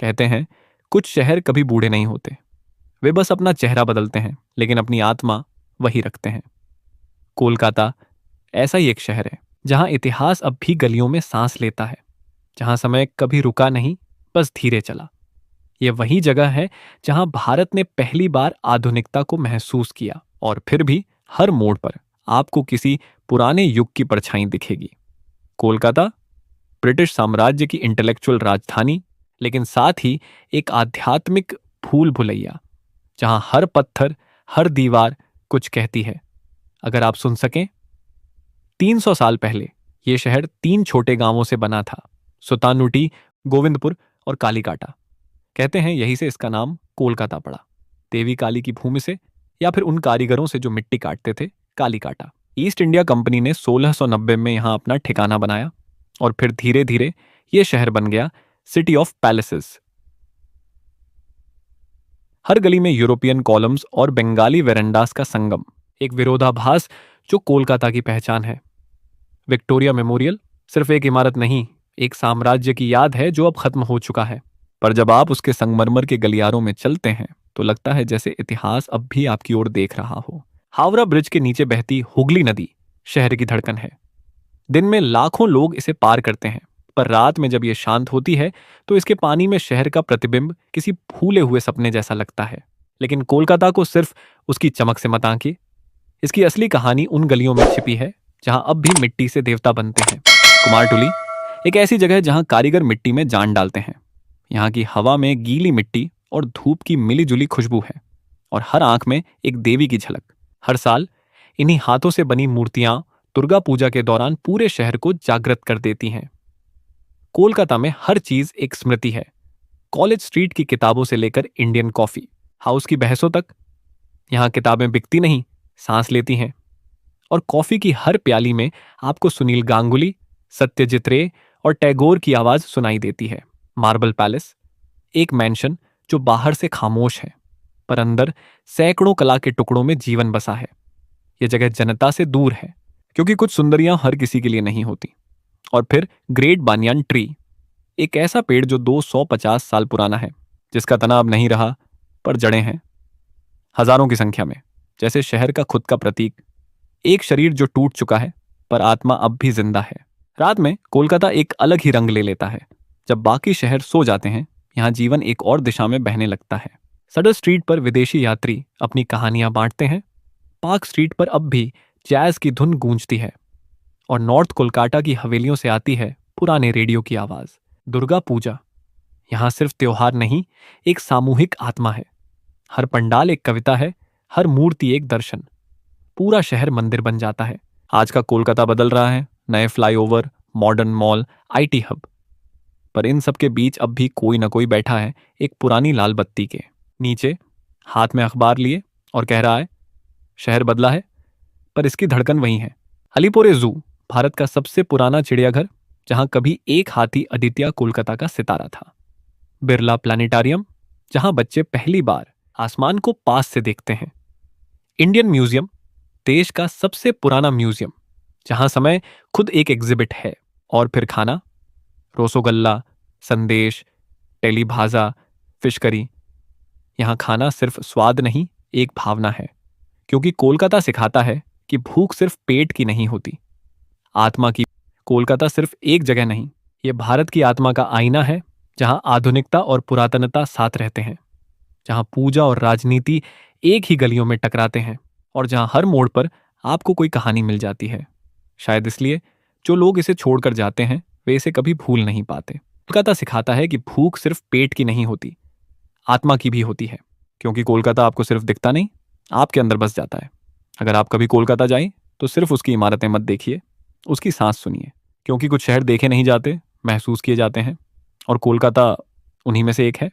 कहते हैं कुछ शहर कभी बूढ़े नहीं होते, वे बस अपना चेहरा बदलते हैं लेकिन अपनी आत्मा वही रखते हैं। कोलकाता ऐसा ही एक शहर है जहां इतिहास अब भी गलियों में सांस लेता है, जहां समय कभी रुका नहीं, बस धीरे चला। ये वही जगह है जहां भारत ने पहली बार आधुनिकता को महसूस किया, और फिर भी हर मोड़ पर आपको किसी पुराने युग की परछाई दिखेगी। कोलकाता ब्रिटिश साम्राज्य की इंटेलेक्चुअल राजधानी, लेकिन साथ ही एक आध्यात्मिक भूल भुलैया, जहां हर पत्थर, हर दीवार कुछ कहती है। अगर आप सुन सकें, 300 साल पहले यह शहर 3 छोटे गांवों से बना था, सुतानुटी, गोविंदपुर और कालीकाटा। कहते हैं यहीं से इसका नाम कोलकाता पड़ा, देवी काली की भूमि से, या फिर उन कारीगरों से जो मिट्टी काटते थे, कालीकाटा। ईस्ट इंडिया कंपनी ने 1690 में यहां अपना ठिकाना बनाया, और फिर धीरे धीरे यह शहर बन गया सिटी ऑफ पैलेसेस। हर गली में यूरोपियन कॉलम्स और बंगाली वेरेंडास का संगम, एक विरोधाभास जो कोलकाता की पहचान है। विक्टोरिया मेमोरियल सिर्फ एक इमारत नहीं, एक साम्राज्य की याद है जो अब खत्म हो चुका है, पर जब आप उसके संगमरमर के गलियारों में चलते हैं तो लगता है जैसे इतिहास अब भी आपकी ओर देख रहा हो। हावड़ा ब्रिज के नीचे बहती हुगली नदी शहर की धड़कन है। दिन में लाखों लोग इसे पार करते हैं, पर रात में जब यह शांत होती है तो इसके पानी में शहर का प्रतिबिंब किसी भूले हुए सपने जैसा लगता है। लेकिन कोलकाता को सिर्फ उसकी चमक से मत आंकिए, इसकी असली कहानी उन गलियों में छिपी है जहां अब भी मिट्टी से देवता बनते हैं। कुमारटुली एक ऐसी जगह है जहां कारीगर मिट्टी में जान डालते हैं। यहाँ की हवा में गीली मिट्टी और धूप की मिलीजुली खुशबू है, और हर आंख में एक देवी की झलक। हर साल इन्हीं हाथों से बनी मूर्तियां दुर्गा पूजा के दौरान पूरे शहर को जागृत कर देती हैं। कोलकाता में हर चीज एक स्मृति है, कॉलेज स्ट्रीट की किताबों से लेकर इंडियन कॉफी हाउस की बहसों तक। यहाँ किताबें बिकती नहीं, सांस लेती हैं, और कॉफी की हर प्याली में आपको सुनील गांगुली, सत्यजीत रे और टैगोर की आवाज सुनाई देती है। मार्बल पैलेस एक मैंशन जो बाहर से खामोश है, पर अंदर सैकड़ों कला के टुकड़ों में जीवन बसा है। यह जगह जनता से दूर है, क्योंकि कुछ सुंदरियां हर किसी के लिए नहीं होती। और फिर ग्रेट बानियान ट्री, एक ऐसा पेड़ जो 250 साल पुराना है, जिसका तना अब नहीं रहा, पर जड़ें हैं हजारों की संख्या में, जैसे शहर का खुद का प्रतीक। एक शरीर जो टूट चुका है, पर आत्मा अब भी जिंदा है। रात में कोलकाता एक अलग ही रंग ले लेता है। जब बाकी शहर सो जाते हैं, यहाँ जीवन एक और दिशा में बहने लगता है। सडर स्ट्रीट पर विदेशी यात्री अपनी कहानियां बांटते हैं। पार्क स्ट्रीट पर अब भी जैज की धुन गूंजती है, और नॉर्थ कोलकाता की हवेलियों से आती है पुराने रेडियो की आवाज। दुर्गा पूजा यहाँ सिर्फ त्योहार नहीं, एक सामूहिक आत्मा है। हर पंडाल एक कविता है, हर मूर्ति एक दर्शन। पूरा शहर मंदिर बन जाता है। आज का कोलकाता बदल रहा है, नए flyover, modern mall, IT hub, पर इन सब के बीच अब भी कोई ना कोई बैठा है एक पुरानी लाल बत्ती के नीचे, हाथ में अखबार लिए, और कह रहा है शहर बदला है, पर इसकी धड़कन वही है। अलीपुरे जू भारत का सबसे पुराना चिड़ियाघर, जहां कभी एक हाथी आदित्य कोलकाता का सितारा था। बिरला प्लानिटारियम, जहां बच्चे पहली बार आसमान को पास से देखते हैं। इंडियन म्यूजियम, देश का सबसे पुराना म्यूजियम, जहां समय खुद एक एग्जिबिट है। और फिर खाना, रोसोगल्ला, संदेश, टेलीभाजा, फिश करी। यहाँ खाना सिर्फ स्वाद नहीं, एक भावना है, क्योंकि कोलकाता सिखाता है कि भूख सिर्फ पेट की नहीं होती, आत्मा की। कोलकाता सिर्फ एक जगह नहीं, ये भारत की आत्मा का आईना है, जहां आधुनिकता और पुरातनता साथ रहते हैं, जहां पूजा और राजनीति एक ही गलियों में टकराते हैं, और जहां हर मोड़ पर आपको कोई कहानी मिल जाती है। शायद इसलिए जो लोग इसे छोड़कर जाते हैं वे इसे कभी भूल नहीं पाते। कोलकाता सिखाता है कि भूख सिर्फ पेट की नहीं होती, आत्मा की भी होती है, क्योंकि कोलकाता आपको सिर्फ दिखता नहीं, आपके अंदर बस जाता है। अगर आप कभी कोलकाता जाएं तो सिर्फ उसकी इमारतें मत देखिए, उसकी सांस सुनिए, क्योंकि कुछ शहर देखे नहीं जाते, महसूस किए जाते हैं, और कोलकाता उन्हीं में से एक है।